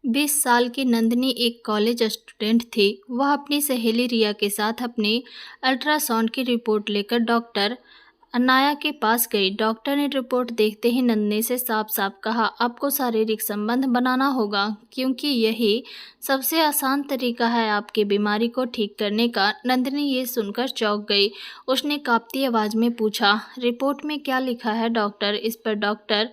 20 साल की नंदिनी एक कॉलेज स्टूडेंट थी। वह अपनी सहेली रिया के साथ अपनी अल्ट्रासाउंड की रिपोर्ट लेकर डॉक्टर अनाया के पास गई। डॉक्टर ने रिपोर्ट देखते ही नंदिनी से साफ साफ कहा, आपको शारीरिक संबंध बनाना होगा क्योंकि यही सबसे आसान तरीका है आपकी बीमारी को ठीक करने का। नंदिनी ये सुनकर चौंक गई। उसने कांपती आवाज में पूछा, रिपोर्ट में क्या लिखा है डॉक्टर? इस पर डॉक्टर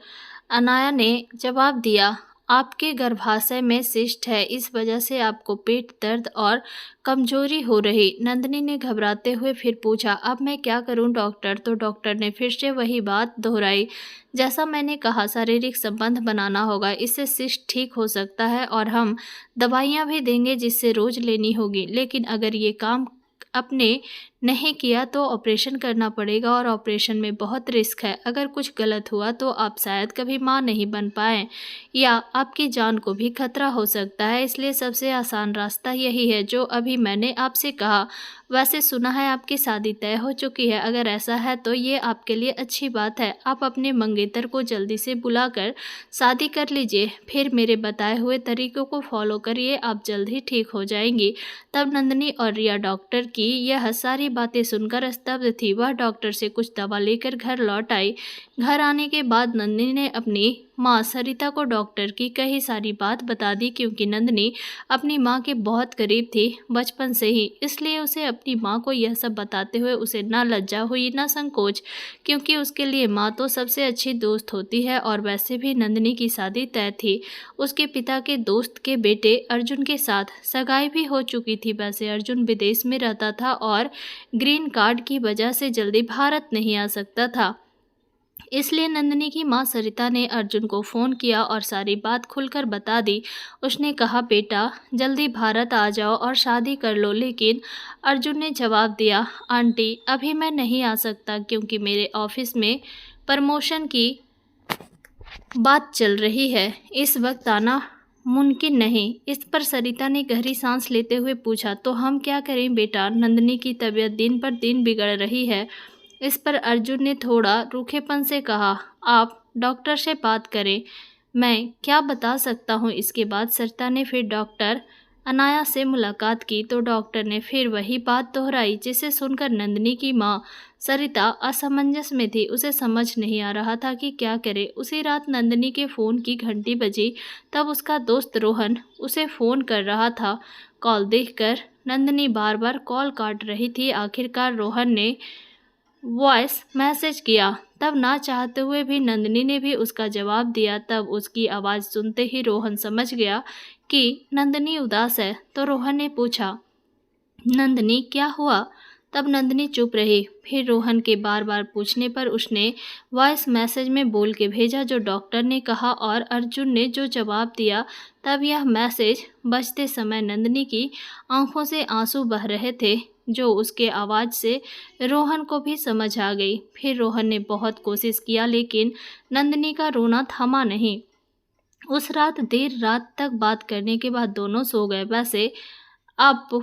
अनाया ने जवाब दिया, आपके गर्भाशय में सिस्ट है, इस वजह से आपको पेट दर्द और कमजोरी हो रही। नंदिनी ने घबराते हुए फिर पूछा, अब मैं क्या करूं डॉक्टर? तो डॉक्टर ने फिर से वही बात दोहराई, जैसा मैंने कहा शारीरिक संबंध बनाना होगा, इससे सिस्ट ठीक हो सकता है और हम दवाइयां भी देंगे जिससे रोज लेनी होगी, लेकिन अगर ये काम आपने नहीं किया तो ऑपरेशन करना पड़ेगा और ऑपरेशन में बहुत रिस्क है। अगर कुछ गलत हुआ तो आप शायद कभी मां नहीं बन पाएं या आपकी जान को भी खतरा हो सकता है। इसलिए सबसे आसान रास्ता यही है जो अभी मैंने आपसे कहा। वैसे सुना है आपकी शादी तय हो चुकी है, अगर ऐसा है तो ये आपके लिए अच्छी बात है। आप अपने मंगेतर को जल्दी से बुलाकर शादी कर लीजिए, फिर मेरे बताए हुए तरीकों को फॉलो करिए, आप जल्द ही ठीक हो जाएंगी। तब नंदिनी और रिया डॉक्टर की यह सारी बातें सुनकर स्तब्ध थी। वह डॉक्टर से कुछ दवा लेकर घर लौट आई। घर आने के बाद नंदिनी ने अपनी माँ सरिता को डॉक्टर की कही सारी बात बता दी, क्योंकि नंदिनी अपनी माँ के बहुत करीब थी बचपन से ही, इसलिए उसे अपनी माँ को यह सब बताते हुए उसे ना लज्जा हुई ना संकोच, क्योंकि उसके लिए माँ तो सबसे अच्छी दोस्त होती है। और वैसे भी नंदिनी की शादी तय थी, उसके पिता के दोस्त के बेटे अर्जुन के साथ सगाई भी हो चुकी थी। वैसे अर्जुन विदेश में रहता था और ग्रीन कार्ड की वजह से जल्दी भारत नहीं आ सकता था, इसलिए नंदिनी की मां सरिता ने अर्जुन को फ़ोन किया और सारी बात खुलकर बता दी। उसने कहा, बेटा जल्दी भारत आ जाओ और शादी कर लो। लेकिन अर्जुन ने जवाब दिया, आंटी अभी मैं नहीं आ सकता क्योंकि मेरे ऑफिस में प्रमोशन की बात चल रही है, इस वक्त आना मुमकिन नहीं। इस पर सरिता ने गहरी सांस लेते हुए पूछा, तो हम क्या करें बेटा? नंदिनी की तबीयत दिन पर दिन बिगड़ रही है। इस पर अर्जुन ने थोड़ा रूखेपन से कहा, आप डॉक्टर से बात करें, मैं क्या बता सकता हूँ। इसके बाद सरिता ने फिर डॉक्टर अनाया से मुलाकात की तो डॉक्टर ने फिर वही बात दोहराई, जिसे सुनकर नंदिनी की माँ सरिता असमंजस में थी। उसे समझ नहीं आ रहा था कि क्या करे। उसी रात नंदिनी के फ़ोन की घंटी बजी, तब उसका दोस्त रोहन उसे फ़ोन कर रहा था। कॉल देखकर नंदिनी बार बार कॉल काट रही थी। आखिरकार रोहन ने वॉइस मैसेज किया, तब ना चाहते हुए भी नंदिनी ने भी उसका जवाब दिया। तब उसकी आवाज़ सुनते ही रोहन समझ गया कि नंदिनी उदास है, तो रोहन ने पूछा, नंदिनी क्या हुआ? तब नंदिनी चुप रही। फिर रोहन के बार बार पूछने पर उसने वॉइस मैसेज में बोल के भेजा जो डॉक्टर ने कहा और अर्जुन ने जो जवाब दिया। तब यह मैसेज बजते समय नंदिनी की आंखों से आंसू बह रहे थे, जो उसके आवाज़ से रोहन को भी समझ आ गई। फिर रोहन ने बहुत कोशिश किया लेकिन नंदिनी का रोना थमा नहीं। उस रात देर रात तक बात करने के बाद दोनों सो गए। वैसे अब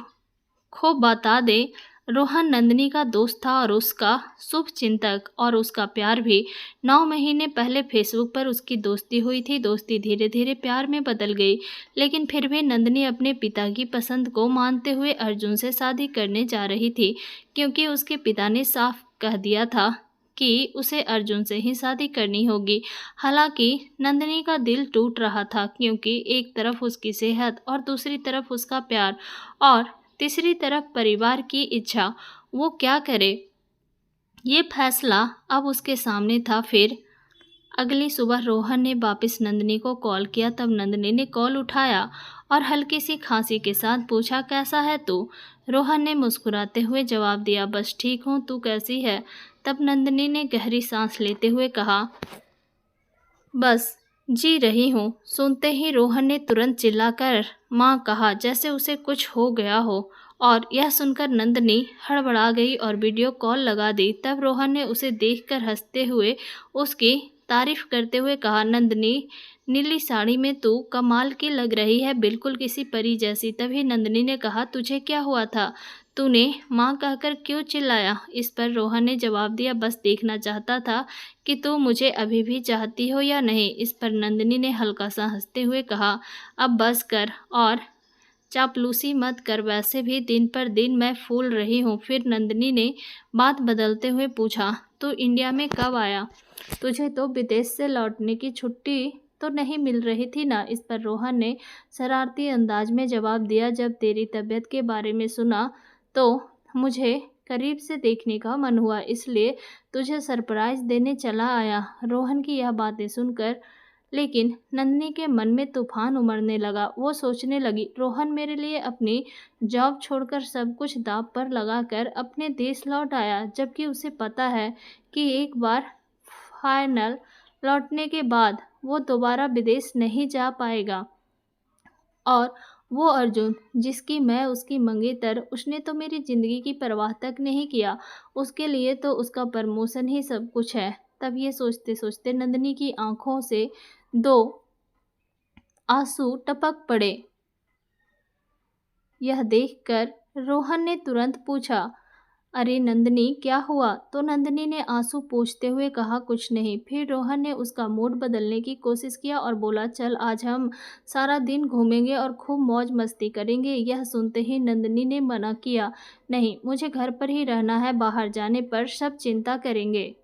खूब बता दें, रोहन नंदिनी का दोस्त था और उसका शुभ चिंतक, और उसका प्यार भी 9 महीने पहले फेसबुक पर उसकी दोस्ती हुई थी। दोस्ती धीरे धीरे प्यार में बदल गई, लेकिन फिर भी नंदिनी अपने पिता की पसंद को मानते हुए अर्जुन से शादी करने जा रही थी, क्योंकि उसके पिता ने साफ कह दिया था कि उसे अर्जुन से ही शादी करनी होगी। हालांकि नंदिनी का दिल टूट रहा था, क्योंकि एक तरफ उसकी सेहत और दूसरी तरफ उसका प्यार और तीसरी तरफ परिवार की इच्छा। वो क्या करे? ये फैसला अब उसके सामने था। फिर अगली सुबह रोहन ने वापस नंदिनी को कॉल किया। तब नंदिनी ने कॉल उठाया और हल्की सी खांसी के साथ पूछा, कैसा है तू? रोहन ने मुस्कुराते हुए जवाब दिया, बस ठीक हूँ, तू कैसी है? तब नंदिनी ने गहरी सांस लेते हुए कहा, बस जी रही हूँ। सुनते ही रोहन ने तुरंत चिल्लाकर माँ कहा, जैसे उसे कुछ हो गया हो, और यह सुनकर नंदिनी हड़बड़ा गई और वीडियो कॉल लगा दी। तब रोहन ने उसे देखकर हंसते हुए उसकी तारीफ करते हुए कहा, नंदिनी नीली साड़ी में तू कमाल की लग रही है, बिल्कुल किसी परी जैसी। तभी नंदिनी ने कहा, तुझे क्या हुआ था? तूने माँ कहकर क्यों चिल्लाया? इस पर रोहन ने जवाब दिया, बस देखना चाहता था कि तू मुझे अभी भी चाहती हो या नहीं। इस पर नंदिनी ने हल्का सा हंसते हुए कहा, अब बस कर और चापलूसी मत कर, वैसे भी दिन पर दिन मैं फूल रही हूँ। फिर नंदिनी ने बात बदलते हुए पूछा, तू इंडिया में कब आया? तुझे तो विदेश से लौटने की छुट्टी तो नहीं मिल रही थी ना? इस पर रोहन ने शरारती अंदाज में जवाब दिया, जब तेरी तबीयत के बारे में सुना तो मुझे करीब से देखने का मन हुआ, इसलिए तुझे सरप्राइज़ देने चला आया। रोहन की यह बातें सुनकर लेकिन नंदिनी के मन में तूफान उमड़ने लगा। वो सोचने लगी, रोहन मेरे लिए अपनी जॉब छोड़कर सब कुछ दांव पर लगाकर अपने देश लौट आया, जबकि उसे पता है कि एक बार फाइनल लौटने के बाद वो दोबारा विदेश नहीं जा पाएगा। और वो अर्जुन जिसकी मैं उसकी मंगेतर, उसने तो मेरी ज़िंदगी की परवाह तक नहीं किया। उसके लिए तो उसका प्रमोशन ही सब कुछ है। तब ये सोचते सोचते नंदिनी की आंखों से दो आंसू टपक पड़े। यह देखकर रोहन ने तुरंत पूछा, अरे नंदिनी क्या हुआ? तो नंदिनी ने आंसू पोंछते हुए कहा, कुछ नहीं। फिर रोहन ने उसका मूड बदलने की कोशिश किया और बोला, चल आज हम सारा दिन घूमेंगे और खूब मौज मस्ती करेंगे। यह सुनते ही नंदिनी ने मना किया, नहीं, मुझे घर पर ही रहना है, बाहर जाने पर सब चिंता करेंगे।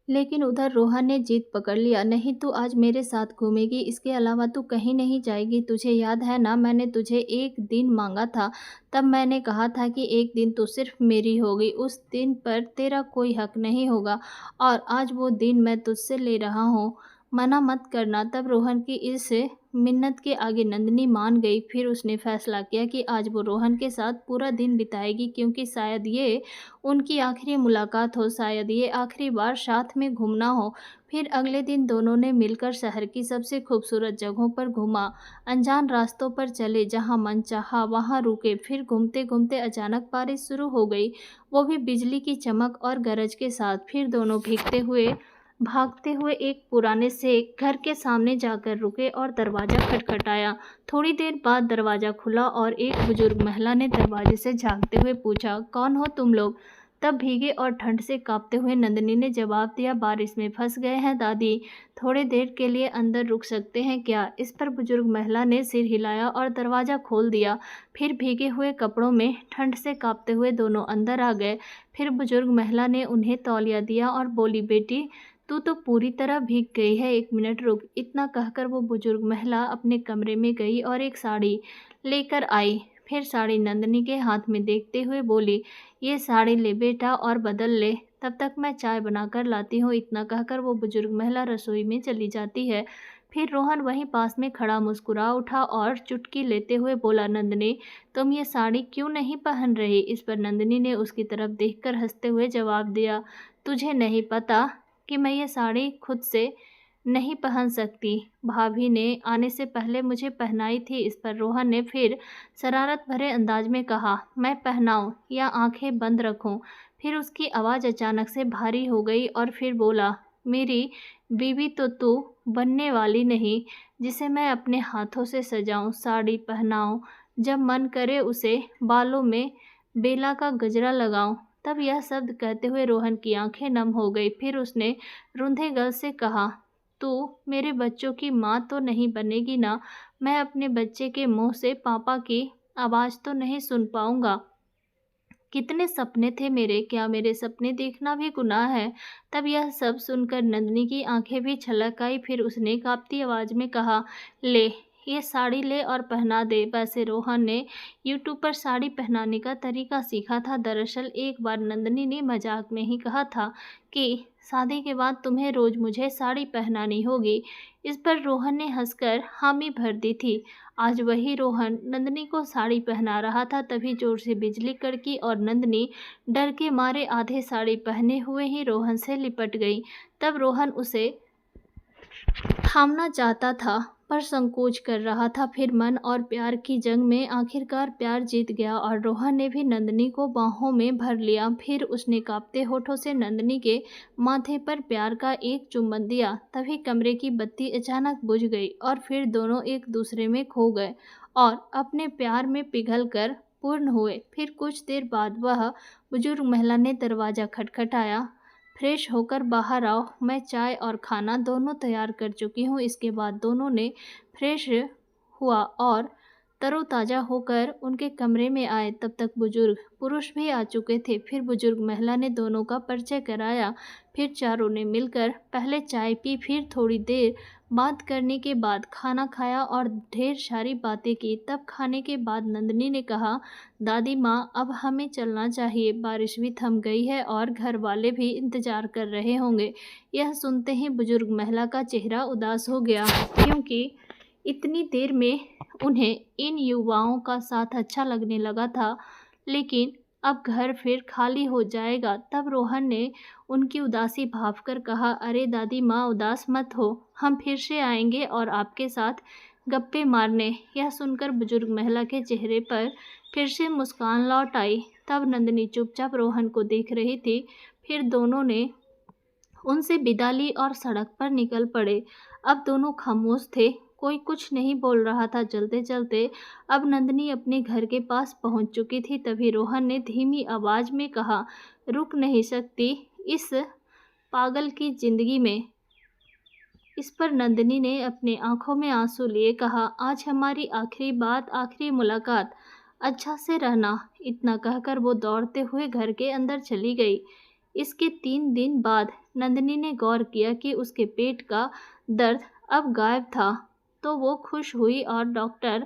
लेकिन उधर रोहन ने जिद पकड़ लिया, नहीं तू आज मेरे साथ घूमेगी, इसके अलावा तू कहीं नहीं जाएगी। तुझे याद है ना, मैंने तुझे एक दिन मांगा था, तब मैंने कहा था कि एक दिन तो सिर्फ मेरी होगी, उस दिन पर तेरा कोई हक नहीं होगा, और आज वो दिन मैं तुझसे ले रहा हूँ, मना मत करना। तब रोहन की इस मिन्नत के आगे नंदिनी मान गई। फिर उसने फैसला किया कि आज वो रोहन के साथ पूरा दिन बिताएगी, क्योंकि शायद ये उनकी आखिरी मुलाकात हो, शायद ये आखिरी बार साथ में घूमना हो। फिर अगले दिन दोनों ने मिलकर शहर की सबसे खूबसूरत जगहों पर घूमा, अनजान रास्तों पर चले, जहां मन चाहा वहां रुके। फिर घूमते घूमते अचानक बारिश शुरू हो गई, वो भी बिजली की चमक और गरज के साथ। फिर दोनों भीगते हुए भागते हुए एक पुराने से घर के सामने जाकर रुके और दरवाज़ा खटखटाया। थोड़ी देर बाद दरवाज़ा खुला और एक बुजुर्ग महिला ने दरवाजे से झांकते हुए पूछा, कौन हो तुम लोग? तब भीगे और ठंड से कांपते हुए नंदिनी ने जवाब दिया, बारिश में फंस गए हैं दादी, थोड़ी देर के लिए अंदर रुक सकते हैं क्या? इस पर बुजुर्ग महिला ने सिर हिलाया और दरवाज़ा खोल दिया। फिर भीगे हुए कपड़ों में ठंड से कांपते हुए दोनों अंदर आ गए। फिर बुजुर्ग महिला ने उन्हें तौलिया दिया और बोली, बेटी तू तो पूरी तरह भीग गई है, एक मिनट रुक। इतना कहकर वो बुजुर्ग महिला अपने कमरे में गई और एक साड़ी लेकर आई। फिर साड़ी नंदिनी के हाथ में देखते हुए बोली, ये साड़ी ले बेटा और बदल ले, तब तक मैं चाय बनाकर लाती हूँ। इतना कहकर वो बुजुर्ग महिला रसोई में चली जाती है। फिर रोहन वहीं पास में खड़ा मुस्कुरा उठा और चुटकी लेते हुए बोला, नंदिनी तुम ये साड़ी क्यों नहीं पहन रही? इस पर नंदिनी ने उसकी तरफ देखकर हंसते हुए जवाब दिया, तुझे नहीं पता कि मैं ये साड़ी खुद से नहीं पहन सकती, भाभी ने आने से पहले मुझे पहनाई थी। इस पर रोहन ने फिर शरारत भरे अंदाज में कहा, मैं पहनाऊं या आंखें बंद रखूं? फिर उसकी आवाज़ अचानक से भारी हो गई और फिर बोला, मेरी बीवी तो तू बनने वाली नहीं, जिसे मैं अपने हाथों से सजाऊं, साड़ी पहनाऊं, जब मन करे उसे बालों में बेला का गजरा लगाऊं। तब यह शब्द कहते हुए रोहन की आंखें नम हो गई। फिर उसने रूंधे गल से कहा, तू मेरे बच्चों की माँ तो नहीं बनेगी ना? मैं अपने बच्चे के मुंह से पापा की आवाज़ तो नहीं सुन पाऊंगा। कितने सपने थे मेरे, क्या मेरे सपने देखना भी गुनाह है? तब यह सब सुनकर नंदिनी की आंखें भी छलक आई। फिर उसने कांपती आवाज़ में कहा, ले ये साड़ी ले और पहना दे। वैसे रोहन ने यूट्यूब पर साड़ी पहनाने का तरीका सीखा था। दरअसल एक बार नंदिनी ने मजाक में ही कहा था कि शादी के बाद तुम्हें रोज़ मुझे साड़ी पहनानी होगी। इस पर रोहन ने हंसकर हामी भर दी थी। आज वही रोहन नंदिनी को साड़ी पहना रहा था, तभी जोर से बिजली कड़की और नंदिनी डर के मारे आधे साड़ी पहने हुए ही रोहन से लिपट गई। तब रोहन उसे थामना चाहता था, पर संकोच कर रहा था। फिर मन और प्यार की जंग में आखिरकार प्यार जीत गया और रोहन ने भी नंदिनी को बाहों में भर लिया। फिर उसने कांपते होठों से नंदिनी के माथे पर प्यार का एक चुम्बन दिया। तभी कमरे की बत्ती अचानक बुझ गई और फिर दोनों एक दूसरे में खो गए और अपने प्यार में पिघल कर पूर्ण हुए। फिर कुछ देर बाद वह बुजुर्ग महिला ने दरवाज़ा खटखटाया। फ्रेश होकर बाहर आओ, मैं चाय और खाना दोनों तैयार कर चुकी हूँ। इसके बाद दोनों ने फ्रेश हुआ और तरोताज़ा होकर उनके कमरे में आए। तब तक बुजुर्ग पुरुष भी आ चुके थे। फिर बुजुर्ग महिला ने दोनों का परिचय कराया। फिर चारों ने मिलकर पहले चाय पी, फिर थोड़ी देर बात करने के बाद खाना खाया और ढेर सारी बातें की। तब खाने के बाद नंदिनी ने कहा, दादी माँ अब हमें चलना चाहिए, बारिश भी थम गई है और घर वाले भी इंतज़ार कर रहे होंगे। यह सुनते ही बुजुर्ग महिला का चेहरा उदास हो गया, क्योंकि इतनी देर में उन्हें इन युवाओं का साथ अच्छा लगने लगा था, लेकिन अब घर फिर खाली हो जाएगा। तब रोहन ने उनकी उदासी भांपकर कहा, अरे दादी माँ उदास मत हो, हम फिर से आएंगे और आपके साथ गप्पे मारने। यह सुनकर बुजुर्ग महिला के चेहरे पर फिर से मुस्कान लौट आई। तब नंदिनी चुपचाप रोहन को देख रही थी। फिर दोनों ने उनसे विदा ली और सड़क पर निकल पड़े। अब दोनों खामोश थे, कोई कुछ नहीं बोल रहा था। चलते चलते अब नंदिनी अपने घर के पास पहुंच चुकी थी। तभी रोहन ने धीमी आवाज में कहा, रुक नहीं सकती इस पागल की जिंदगी में। इस पर नंदिनी ने अपने आंखों में आंसू लिए कहा, आज हमारी आखिरी बात, आखिरी मुलाकात, अच्छा से रहना। इतना कहकर वो दौड़ते हुए घर के अंदर चली गई। इसके 3 दिन बाद नंदिनी ने गौर किया कि उसके पेट का दर्द अब गायब था, तो वो खुश हुई और डॉक्टर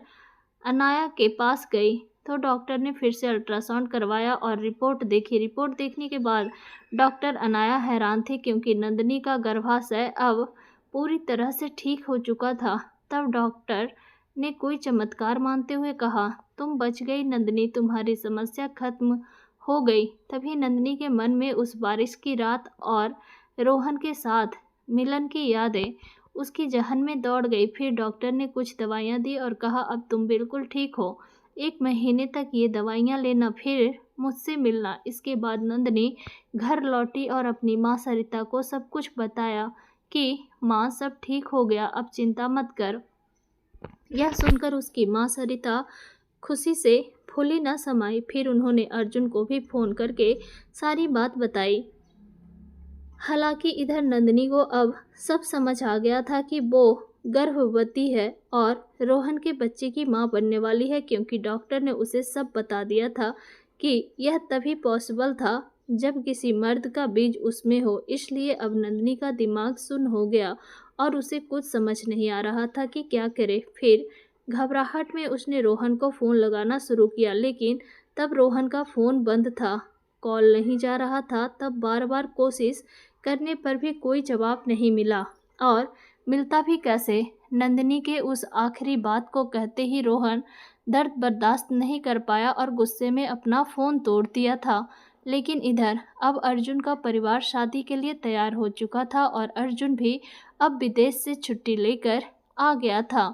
अनाया के पास गई। तो डॉक्टर ने फिर से अल्ट्रासाउंड करवाया और रिपोर्ट देखी। रिपोर्ट देखने के बाद डॉक्टर अनाया हैरान थे, क्योंकि नंदिनी का गर्भाशय अब पूरी तरह से ठीक हो चुका था। तब डॉक्टर ने कोई चमत्कार मानते हुए कहा, तुम बच गई नंदिनी, तुम्हारी समस्या खत्म हो गई। तभी नंदिनी के मन में उस बारिश की रात और रोहन के साथ मिलन की यादें उसकी जहन में दौड़ गई। फिर डॉक्टर ने कुछ दवाइयाँ दी और कहा, अब तुम बिल्कुल ठीक हो, 1 महीने तक ये दवाइयाँ लेना, फिर मुझसे मिलना। इसके बाद नंदिनी घर लौटी और अपनी माँ सरिता को सब कुछ बताया कि माँ सब ठीक हो गया, अब चिंता मत कर। यह सुनकर उसकी माँ सरिता खुशी से फूली न समाई। फिर उन्होंने अर्जुन को भी फ़ोन करके सारी बात बताई। हालांकि इधर नंदिनी को अब सब समझ आ गया था कि वो गर्भवती है और रोहन के बच्चे की मां बनने वाली है, क्योंकि डॉक्टर ने उसे सब बता दिया था कि यह तभी पॉसिबल था जब किसी मर्द का बीज उसमें हो। इसलिए अब नंदिनी का दिमाग सुन्न हो गया और उसे कुछ समझ नहीं आ रहा था कि क्या करे। फिर घबराहट में उसने रोहन को फ़ोन लगाना शुरू किया, लेकिन तब रोहन का फ़ोन बंद था, कॉल नहीं जा रहा था। तब बार बार कोशिश करने पर भी कोई जवाब नहीं मिला, और मिलता भी कैसे। नंदिनी के उस आखिरी बात को कहते ही रोहन दर्द बर्दाश्त नहीं कर पाया और गुस्से में अपना फ़ोन तोड़ दिया था। लेकिन इधर अब अर्जुन का परिवार शादी के लिए तैयार हो चुका था और अर्जुन भी अब विदेश से छुट्टी लेकर आ गया था।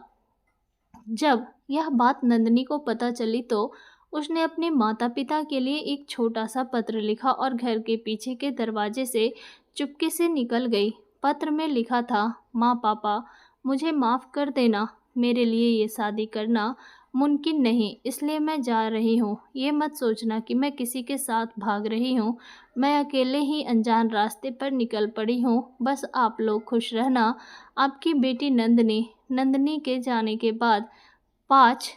जब यह बात नंदिनी को पता चली तो उसने अपने माता पिता के लिए एक छोटा सा पत्र लिखा और घर के पीछे के दरवाजे से चुपके से निकल गई। पत्र में लिखा था, माँ पापा मुझे माफ़ कर देना, मेरे लिए ये शादी करना मुमकिन नहीं, इसलिए मैं जा रही हूँ। ये मत सोचना कि मैं किसी के साथ भाग रही हूँ, मैं अकेले ही अनजान रास्ते पर निकल पड़ी हूँ। बस आप लोग खुश रहना। आपकी बेटी नंदिनी। नंदिनी के जाने के बाद 5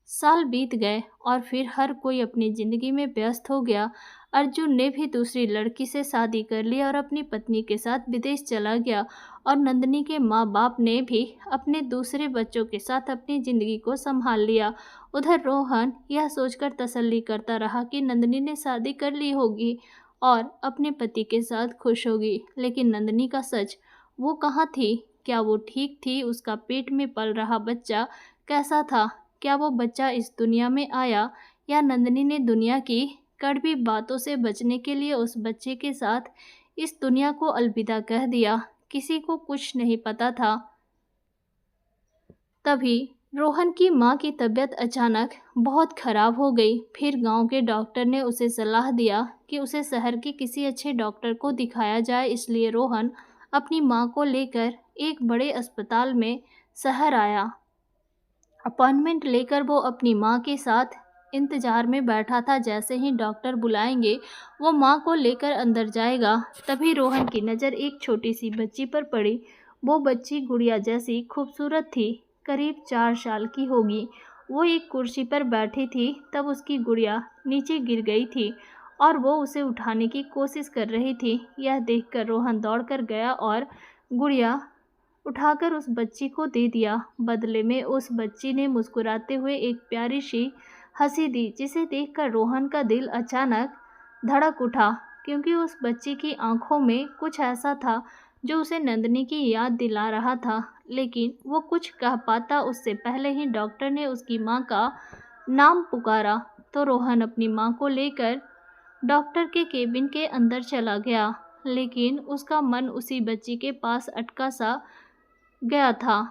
साल बीत गए और फिर हर कोई अपनी ज़िंदगी में व्यस्त हो गया। अर्जुन ने भी दूसरी लड़की से शादी कर ली और अपनी पत्नी के साथ विदेश चला गया, और नंदिनी के माँ बाप ने भी अपने दूसरे बच्चों के साथ अपनी ज़िंदगी को संभाल लिया। उधर रोहन यह सोचकर तसल्ली करता रहा कि नंदिनी ने शादी कर ली होगी और अपने पति के साथ खुश होगी। लेकिन नंदिनी का सच, वो कहाँ थी? क्या वो ठीक थी? उसका पेट में पल रहा बच्चा कैसा था? क्या वो बच्चा इस दुनिया में आया, या नंदिनी ने दुनिया की कड़वी बातों से बचने के लिए उस बच्चे के साथ इस दुनिया को अलविदा कह दिया? किसी को कुछ नहीं पता था। तभी रोहन की माँ की तबीयत अचानक बहुत खराब हो गई। फिर गांव के डॉक्टर ने उसे सलाह दिया कि उसे शहर के किसी अच्छे डॉक्टर को दिखाया जाए। इसलिए रोहन अपनी माँ को लेकर एक बड़े अस्पताल में शहर आया। अपॉइंटमेंट लेकर वो अपनी माँ के साथ इंतजार में बैठा था। जैसे ही डॉक्टर बुलाएंगे वो माँ को लेकर अंदर जाएगा। तभी रोहन की नज़र एक छोटी सी बच्ची पर पड़ी। वो बच्ची गुड़िया जैसी खूबसूरत थी, करीब 4 साल की होगी। वो एक कुर्सी पर बैठी थी। तब उसकी गुड़िया नीचे गिर गई थी और वो उसे उठाने की कोशिश कर रही थी। यह देखकर रोहन दौड़कर गया और गुड़िया उठाकर उस बच्ची को दे दिया। बदले में उस बच्ची ने मुस्कुराते हुए एक प्यारी सी हंसी दी, जिसे देखकर रोहन का दिल अचानक धड़क उठा, क्योंकि उस बच्ची की आंखों में कुछ ऐसा था जो उसे नंदिनी की याद दिला रहा था। लेकिन वो कुछ कह पाता उससे पहले ही डॉक्टर ने उसकी माँ का नाम पुकारा। तो रोहन अपनी माँ को लेकर डॉक्टर के केबिन के अंदर चला गया, लेकिन उसका मन उसी बच्ची के पास अटका सा गया था।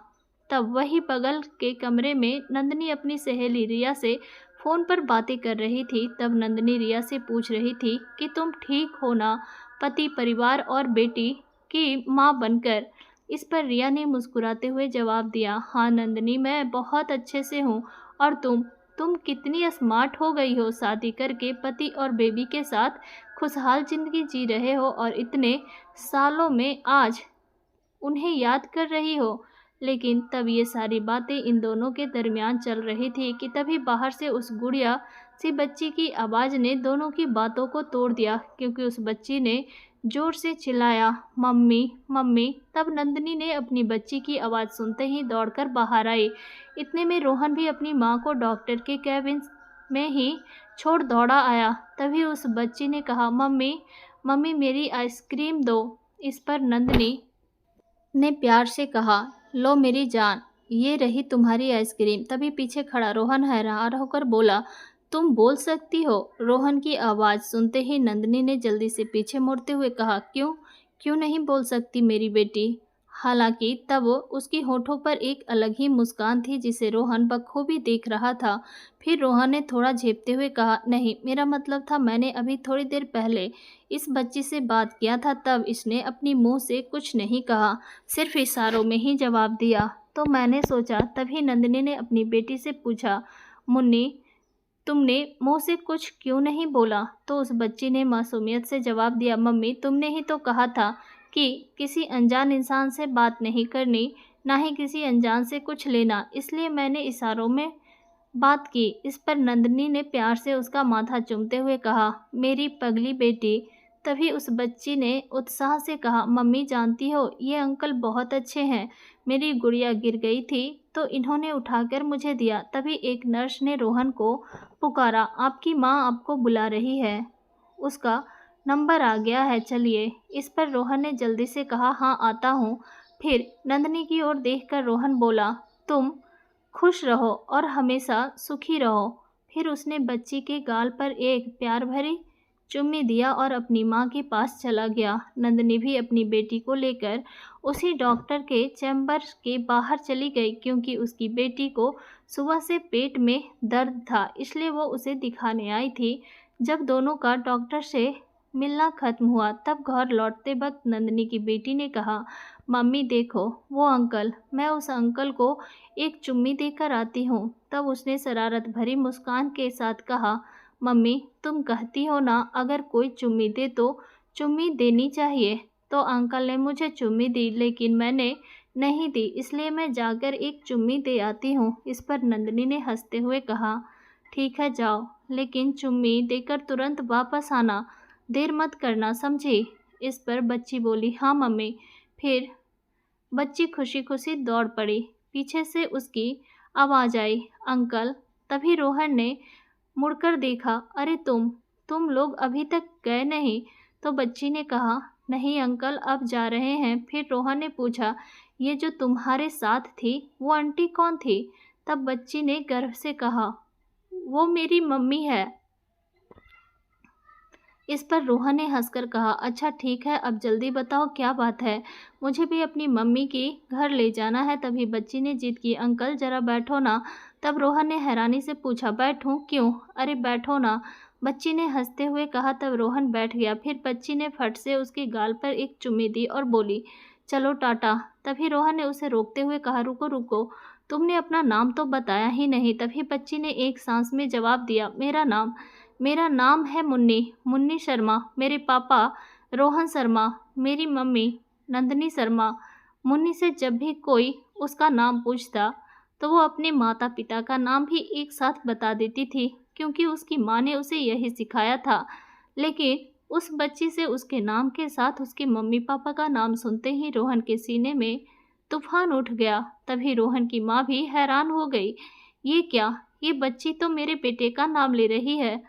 तब वही बगल के कमरे में नंदिनी अपनी सहेली रिया से फ़ोन पर बातें कर रही थी। तब नंदिनी रिया से पूछ रही थी कि तुम ठीक हो ना, पति, परिवार और बेटी की माँ बनकर। इस पर रिया ने मुस्कुराते हुए जवाब दिया, हाँ नंदिनी, मैं बहुत अच्छे से हूँ। और तुम कितनी स्मार्ट हो गई हो, शादी करके पति और बेबी के साथ खुशहाल ज़िंदगी जी रहे हो और इतने सालों में आज उन्हें याद कर रही हो। लेकिन तब ये सारी बातें इन दोनों के दरमियान चल रही थी कि तभी बाहर से उस गुड़िया सी बच्ची की आवाज़ ने दोनों की बातों को तोड़ दिया, क्योंकि उस बच्ची ने ज़ोर से चिल्लाया, मम्मी मम्मी। तब नंदिनी ने अपनी बच्ची की आवाज़ सुनते ही दौड़कर बाहर आई। इतने में रोहन भी अपनी माँ को डॉक्टर के कैबिन में ही छोड़ दौड़ा आया। तभी उस बच्ची ने कहा, मम्मी मम्मी, मेरी आइसक्रीम दो। इस पर नंदिनी ने प्यार से कहा, लो मेरी जान, ये रही तुम्हारी आइसक्रीम। तभी पीछे खड़ा रोहन हैरान होकर बोला, तुम बोल सकती हो? रोहन की आवाज़ सुनते ही नंदिनी ने जल्दी से पीछे मुड़ते हुए कहा, क्यों क्यों नहीं बोल सकती मेरी बेटी? हालांकि तब उसकी होठों पर एक अलग ही मुस्कान थी, जिसे रोहन बखूबी देख रहा था। फिर रोहन ने थोड़ा झेपते हुए कहा, नहीं, मेरा मतलब था, मैंने अभी थोड़ी देर पहले इस बच्ची से बात किया था। तब इसने अपनी मुंह से कुछ नहीं कहा, सिर्फ इशारों में ही जवाब दिया। तो मैंने सोचा। तभी नंदिनी ने अपनी बेटी से पूछा, मुन्नी, तुमने मुंह से कुछ क्यों नहीं बोला? तो उस बच्ची ने मासूमियत से जवाब दिया, मम्मी, तुमने ही तो कहा था कि किसी अनजान इंसान से बात नहीं करनी, ना ही किसी अनजान से कुछ लेना, इसलिए मैंने इशारों में बात की। इस पर नंदिनी ने प्यार से उसका माथा चूमते हुए कहा, मेरी पगली बेटी। तभी उस बच्ची ने उत्साह से कहा, मम्मी, जानती हो, ये अंकल बहुत अच्छे हैं। मेरी गुड़िया गिर गई थी तो इन्होंने उठाकर मुझे दिया। तभी एक नर्स ने रोहन को पुकारा, आपकी माँ आपको बुला रही है, उसका नंबर आ गया है, चलिए। इस पर रोहन ने जल्दी से कहा, हाँ आता हूँ। फिर नंदिनी की ओर देखकर रोहन बोला, तुम खुश रहो और हमेशा सुखी रहो। फिर उसने बच्ची के गाल पर एक प्यार भरी चुम्मी दिया और अपनी माँ के पास चला गया। नंदिनी भी अपनी बेटी को लेकर उसी डॉक्टर के चैम्बर के बाहर चली गई, क्योंकि उसकी बेटी को सुबह से पेट में दर्द था, इसलिए वो उसे दिखाने आई थी। जब दोनों का डॉक्टर से मिलना खत्म हुआ, तब घर लौटते वक्त नंदिनी की बेटी ने कहा, मम्मी देखो वो अंकल, मैं उस अंकल को एक चुम्मी देकर आती हूँ। तब उसने शरारत भरी मुस्कान के साथ कहा, मम्मी, तुम कहती हो ना, अगर कोई चुम्मी दे तो चुम्मी देनी चाहिए। तो अंकल ने मुझे चुम्मी दी, लेकिन मैंने नहीं दी, इसलिए मैं जाकर एक चुम्मी दे आती हूँ। इस पर नंदिनी ने हंसते हुए कहा, ठीक है जाओ, लेकिन चुम्मी देकर तुरंत वापस आना, देर मत करना, समझी? इस पर बच्ची बोली, हाँ मम्मी। फिर बच्ची खुशी खुशी दौड़ पड़ी। पीछे से उसकी आवाज़ आई, अंकल। तभी रोहन ने मुड़कर देखा, अरे तुम लोग अभी तक गए नहीं? तो बच्ची ने कहा, नहीं अंकल, अब जा रहे हैं। फिर रोहन ने पूछा, ये जो तुम्हारे साथ थी वो आंटी कौन थी? तब बच्ची ने गर्व से कहा, वो मेरी मम्मी है। इस पर रोहन ने हंसकर कहा, अच्छा ठीक है, अब जल्दी बताओ क्या बात है, मुझे भी अपनी मम्मी के घर ले जाना है। तभी बच्ची ने जिद की, अंकल जरा बैठो ना। तब रोहन ने हैरानी से पूछा, बैठूं? क्यों? अरे बैठो ना, बच्ची ने हंसते हुए कहा। तब रोहन बैठ गया। फिर बच्ची ने फट से उसके गाल पर एक चुम्मी दी और बोली, चलो टाटा। तभी रोहन ने उसे रोकते हुए कहा, रुको रुको, तुमने अपना नाम तो बताया ही नहीं। तभी बच्ची ने एक सांस में जवाब दिया, मेरा नाम है मुन्नी, मुन्नी शर्मा। मेरे पापा रोहन शर्मा, मेरी मम्मी नंदिनी शर्मा। मुन्नी से जब भी कोई उसका नाम पूछता तो वो अपने माता पिता का नाम भी एक साथ बता देती थी, क्योंकि उसकी माँ ने उसे यही सिखाया था। लेकिन उस बच्ची से उसके नाम के साथ उसके मम्मी पापा का नाम सुनते ही रोहन के सीने में तूफान उठ गया। तभी रोहन की माँ भी हैरान हो गई, ये क्या, ये बच्ची तो मेरे बेटे का नाम ले रही है।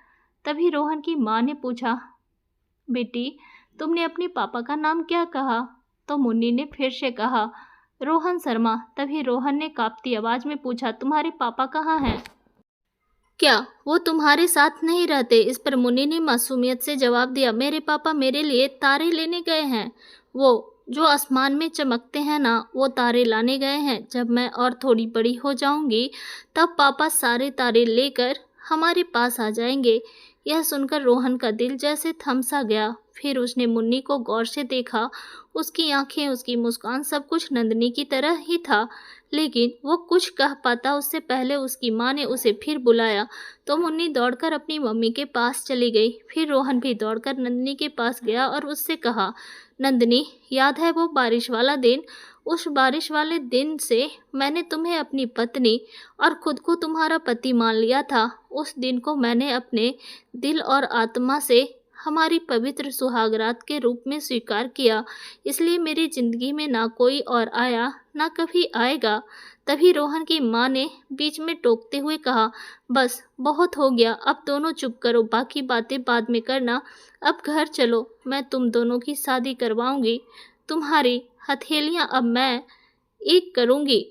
तभी रोहन की माँ ने पूछा, बेटी तुमने अपने पापा का नाम क्या कहा? तो मुन्नी ने फिर से कहा, रोहन शर्मा। तभी रोहन ने कांपती आवाज में पूछा, तुम्हारे पापा कहाँ हैं? क्या वो तुम्हारे साथ नहीं रहते? इस पर मुन्नी ने मासूमियत से जवाब दिया, मेरे पापा मेरे लिए तारे लेने गए हैं। वो जो आसमान में चमकते हैं ना, वो तारे लाने गए हैं। जब मैं और थोड़ी बड़ी हो जाऊंगी तब पापा सारे तारे लेकर हमारे पास आ जाएंगे। यह सुनकर रोहन का दिल जैसे थम सा गया। फिर उसने मुन्नी को गौर से देखा। उसकी आंखें, उसकी मुस्कान, सब कुछ नंदिनी की तरह ही था। लेकिन वो कुछ कह पाता उससे पहले उसकी माँ ने उसे फिर बुलाया। तो मुन्नी दौड़कर अपनी मम्मी के पास चली गई। फिर रोहन भी दौड़कर नंदिनी के पास गया और उससे कहा, नंदिनी याद है वो बारिश वाला दिन? उस बारिश वाले दिन से मैंने तुम्हें अपनी पत्नी और खुद को तुम्हारा पति मान लिया था। उस दिन को मैंने अपने दिल और आत्मा से हमारी पवित्र सुहागरात के रूप में स्वीकार किया। इसलिए मेरी जिंदगी में ना कोई और आया, ना कभी आएगा। तभी रोहन की माँ ने बीच में टोकते हुए कहा, बस बहुत हो गया, अब दोनों चुप करो, बाकी बातें बाद में करना। अब घर चलो, मैं तुम दोनों की शादी करवाऊंगी। तुम्हारी हथेलियां अब मैं एक करूंगी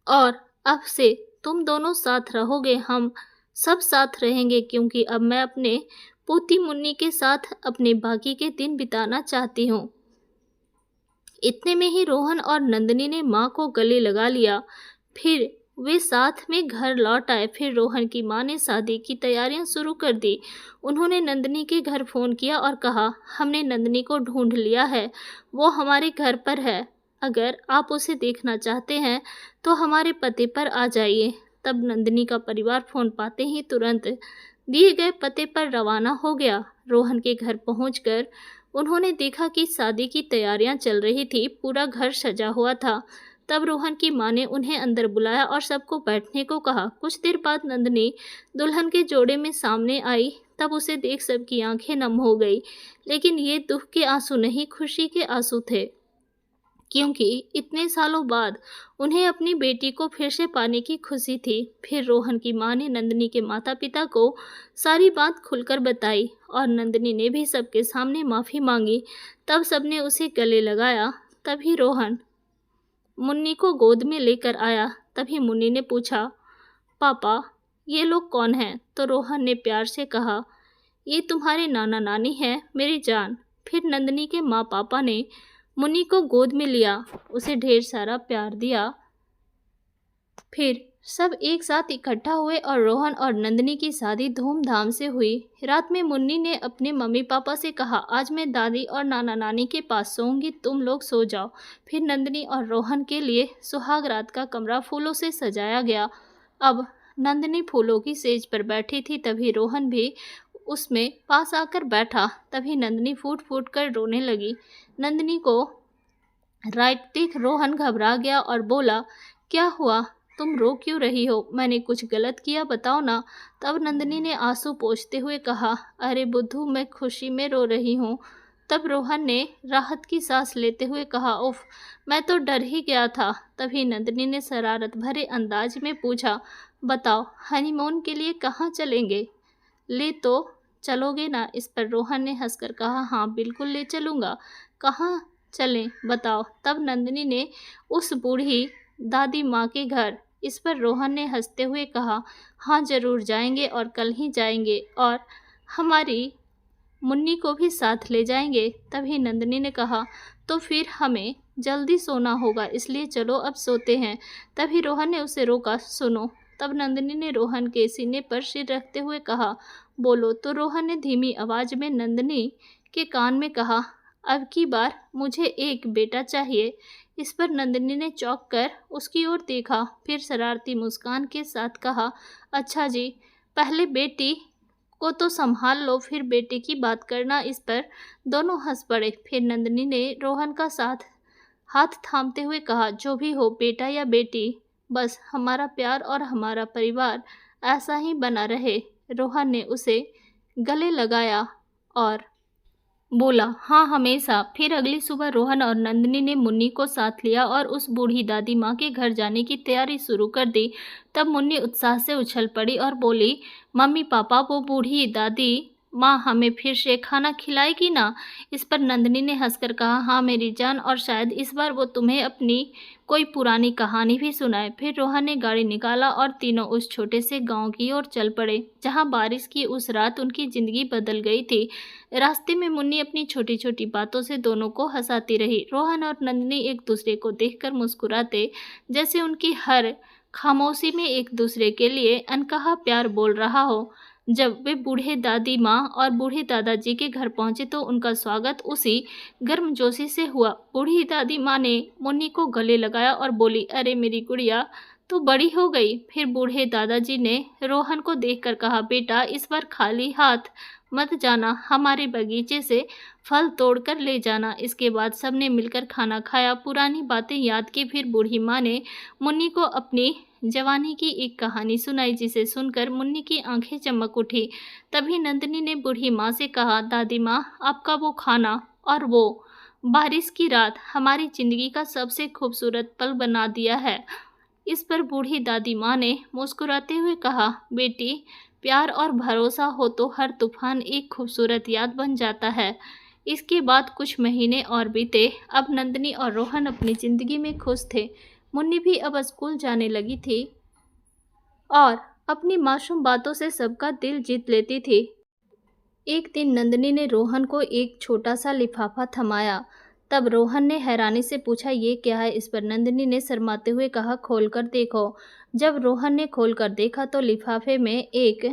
और अब से तुम दोनों साथ रहोगे, हम सब साथ रहेंगे, क्योंकि अब मैं अपने पोती मुन्नी के साथ अपने बाकी के दिन बिताना चाहती हूँ। इतने में ही रोहन और नंदिनी ने माँ को गले लगा लिया। फिर वे साथ में घर लौट आए। फिर रोहन की माँ ने शादी की तैयारियां शुरू कर दी। उन्होंने नंदिनी के घर फ़ोन किया और कहा, हमने नंदिनी को ढूंढ लिया है, वो हमारे घर पर है। अगर आप उसे देखना चाहते हैं तो हमारे पते पर आ जाइए। तब नंदिनी का परिवार फ़ोन पाते ही तुरंत दिए गए पते पर रवाना हो गया। रोहन के घर पहुंचकर उन्होंने देखा कि शादी की तैयारियां चल रही थी, पूरा घर सजा हुआ था। तब रोहन की माँ ने उन्हें अंदर बुलाया और सबको बैठने को कहा। कुछ देर बाद नंदिनी दुल्हन के जोड़े में सामने आई। तब उसे देख सबकी आंखें नम हो गई। लेकिन ये दुख के आंसू नहीं, खुशी के आंसू थे, क्योंकि इतने सालों बाद उन्हें अपनी बेटी को फिर से पाने की खुशी थी। फिर रोहन की माँ ने नंदिनी के माता पिता को सारी बात खुलकर बताई और नंदिनी ने भी सबके सामने माफ़ी मांगी। तब सबने उसे गले लगाया। तभी रोहन मुन्नी को गोद में लेकर आया। तभी मुन्नी ने पूछा, पापा ये लोग कौन हैं? तो रोहन ने प्यार से कहा, ये तुम्हारे नाना नानी हैं मेरी जान। फिर नंदिनी के माँ पापा ने मुन्नी को गोद में लिया, उसे ढेर सारा प्यार दिया। फिर सब एक साथ इकट्ठा हुए और रोहन और नंदिनी की शादी धूमधाम से हुई। रात में मुन्नी ने अपने मम्मी पापा से कहा, आज मैं दादी और नाना नानी के पास सोऊंगी, तुम लोग सो जाओ। फिर नंदिनी और रोहन के लिए सुहाग रात का कमरा फूलों से सजाया गया। अब नंदिनी फूलों की सेज पर बैठी थी। तभी रोहन भी उसमें पास आकर बैठा। तभी नंदिनी फूट फूट कर रोने लगी। नंदिनी को राइट देख रोहन घबरा गया और बोला, क्या हुआ, तुम रो क्यों रही हो? मैंने कुछ गलत किया, बताओ ना। तब नंदिनी ने आंसू पोंछते हुए कहा, अरे बुद्धू, मैं खुशी में रो रही हूँ। तब रोहन ने राहत की सांस लेते हुए कहा, उफ, मैं तो डर ही गया था। तभी नंदिनी ने शरारत भरे अंदाज में पूछा, बताओ हनीमून के लिए कहाँ चलेंगे? ले तो चलोगे ना? इस पर रोहन ने हंसकर कहा, हाँ बिल्कुल ले चलूँगा। कहाँ चलें बताओ? तब नंदिनी ने उस बूढ़ी दादी माँ के घर। इस पर रोहन ने हंसते हुए कहा, हाँ जरूर जाएंगे और कल ही जाएंगे, और हमारी मुन्नी को भी साथ ले जाएंगे। तभी नंदिनी ने कहा, तो फिर हमें जल्दी सोना होगा, इसलिए चलो अब सोते हैं। तभी रोहन ने उसे रोका, सुनो। तब नंदिनी ने रोहन के सीने पर सिर रखते हुए कहा, बोलो। तो रोहन ने धीमी आवाज में नंदिनी के कान में कहा, अब की बार मुझे एक बेटा चाहिए। इस पर नंदिनी ने चौंक कर उसकी ओर देखा, फिर शरारती मुस्कान के साथ कहा, अच्छा जी, पहले बेटी को तो संभाल लो, फिर बेटे की बात करना। इस पर दोनों हंस पड़े। फिर नंदिनी ने रोहन का हाथ थामते हुए कहा, जो भी हो, बेटा या बेटी, बस हमारा प्यार और हमारा परिवार ऐसा ही बना रहे। रोहन ने उसे गले लगाया और बोला, हाँ हमेशा। फिर अगली सुबह रोहन और नंदिनी ने मुन्नी को साथ लिया और उस बूढ़ी दादी माँ के घर जाने की तैयारी शुरू कर दी। तब मुन्नी उत्साह से उछल पड़ी और बोली, मम्मी पापा, वो बूढ़ी दादी माँ हमें फिर से खाना खिलाएगी ना? इस पर नंदिनी ने हंसकर कहा, हाँ मेरी जान, और शायद इस बार वो तुम्हें अपनी कोई पुरानी कहानी भी सुनाए। फिर रोहन ने गाड़ी निकाला और तीनों उस छोटे से गांव की ओर चल पड़े जहां बारिश की उस रात उनकी जिंदगी बदल गई थी। रास्ते में मुन्नी अपनी छोटी छोटी बातों से दोनों को हंसाती रही। रोहन और नंदिनी एक दूसरे को देखकर मुस्कुराते, जैसे उनकी हर खामोशी में एक दूसरे के लिए अनकहा प्यार बोल रहा हो। जब वे बूढ़े दादी माँ और बूढ़े दादाजी के घर पहुंचे तो उनका स्वागत उसी गर्मजोशी से हुआ। बूढ़ी दादी माँ ने मुन्नी को गले लगाया और बोली, अरे मेरी गुड़िया, तू बड़ी हो गई। फिर बूढ़े दादाजी ने रोहन को देखकर कहा, बेटा इस बार खाली हाथ मत जाना, हमारे बगीचे से फल तोड़कर ले जाना। इसके बाद सबने मिलकर खाना खाया, पुरानी बातें याद की। फिर बूढ़ी माँ ने मुन्नी को अपनी जवानी की एक कहानी सुनाई, जिसे सुनकर मुन्नी की आंखें चमक उठी। तभी नंदिनी ने बूढ़ी माँ से कहा, दादी माँ, आपका वो खाना और वो बारिश की रात हमारी जिंदगी का सबसे खूबसूरत पल बना दिया है। इस पर बूढ़ी दादी माँ ने मुस्कुराते हुए कहा, बेटी, प्यार और भरोसा हो तो हर तूफान एक खूबसूरत याद बन जाता है। इसके बाद कुछ महीने और बीते। अब नंदिनी और रोहन अपनी जिंदगी में खुश थे। मुन्नी भी अब स्कूल जाने लगी थी और अपनी मासूम बातों से सबका दिल जीत लेती थी। एक दिन नंदिनी ने रोहन को एक छोटा सा लिफाफा थमाया। तब रोहन ने हैरानी से पूछा, ये क्या है? इस पर नंदिनी ने शर्माते हुए कहा, खोलकर देखो। जब रोहन ने खोलकर देखा तो लिफाफे में एक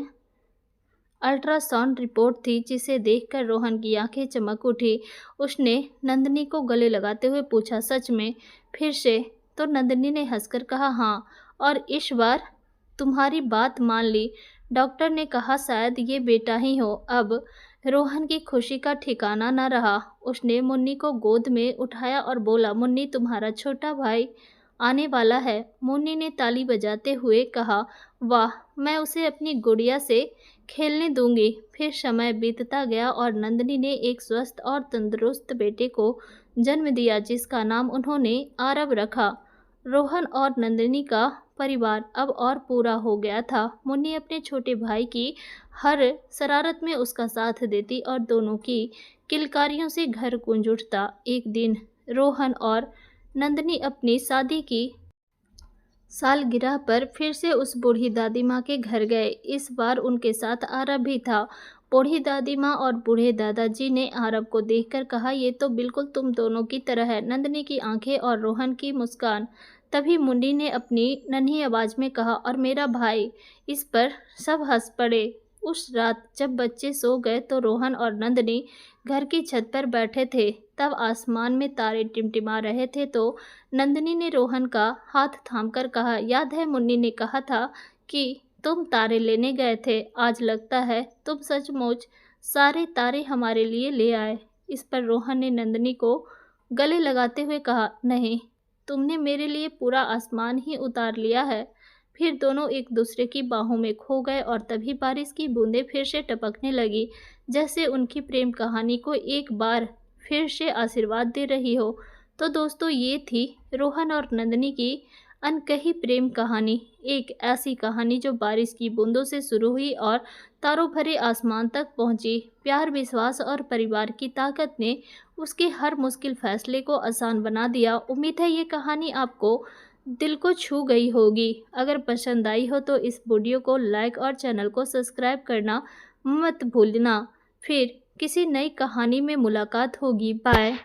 अल्ट्रासाउंड रिपोर्ट थी, जिसे देखकर रोहन की आंखें चमक उठी। उसने नंदिनी को गले लगाते हुए पूछा, सच में फिर से? तो नंदिनी ने हंसकर कहा, हाँ, और इस बार तुम्हारी बात मान ली। डॉक्टर ने कहा शायद ये बेटा ही हो। अब रोहन की खुशी का ठिकाना न रहा। उसने मुन्नी को गोद में उठाया और बोला, मुन्नी, तुम्हारा छोटा भाई आने वाला है। मुन्नी ने ताली बजाते हुए कहा, वाह, मैं उसे अपनी गुड़िया से खेलने दूंगी। फिर समय बीतता गया और नंदिनी ने एक स्वस्थ और तंदुरुस्त बेटे को जन्म दिया, जिसका नाम उन्होंने आरव रखा। रोहन और नंदिनी का परिवार अब और पूरा हो गया था। मुन्नी अपने छोटे भाई की हर शरारत में उसका साथ देती और दोनों की किलकारियों से घर गूंज उठता। एक दिन रोहन और नंदिनी अपनी शादी की सालगिरह पर फिर से उस बूढ़ी दादी माँ के घर गए। इस बार उनके साथ आरव भी था। बूढ़ी दादी माँ और बूढ़े दादाजी ने आरव को देखकर कहा, ये तो बिल्कुल तुम दोनों की तरह है। नंदिनी की आंखें और रोहन की मुस्कान। तभी मुन्नी ने अपनी नन्ही आवाज में कहा, और मेरा भाई। इस पर सब हंस पड़े। उस रात जब बच्चे सो गए तो रोहन और नंदिनी घर की छत पर बैठे थे। तब आसमान में तारे टिमटिमा रहे थे तो नंदिनी ने रोहन का हाथ थामकर कहा, याद है मुन्नी ने कहा था कि तुम तारे लेने गए थे? आज लगता है तुम सचमुच सारे तारे हमारे लिए ले आए। इस पर रोहन ने नंदिनी को गले लगाते हुए कहा, नहीं, तुमने मेरे लिए पूरा आसमान ही उतार लिया है। फिर दोनों एक दूसरे की बाहों में खो गए और तभी बारिश की बूंदें फिर से टपकने लगी, जैसे उनकी प्रेम कहानी को एक बार फिर से आशीर्वाद दे रही हो। तो दोस्तों, ये थी रोहन और नंदिनी की अनकही प्रेम कहानी। एक ऐसी कहानी जो बारिश की बूंदों से शुरू हुई और तारों भरे आसमान तक पहुंची। प्यार, विश्वास और परिवार की ताकत ने उसके हर मुश्किल फैसले को आसान बना दिया। उम्मीद है ये कहानी आपको दिल को छू गई होगी। अगर पसंद आई हो तो इस वीडियो को लाइक और चैनल को सब्सक्राइब करना मत भूलना। फिर किसी नई कहानी में मुलाकात होगी। बाय।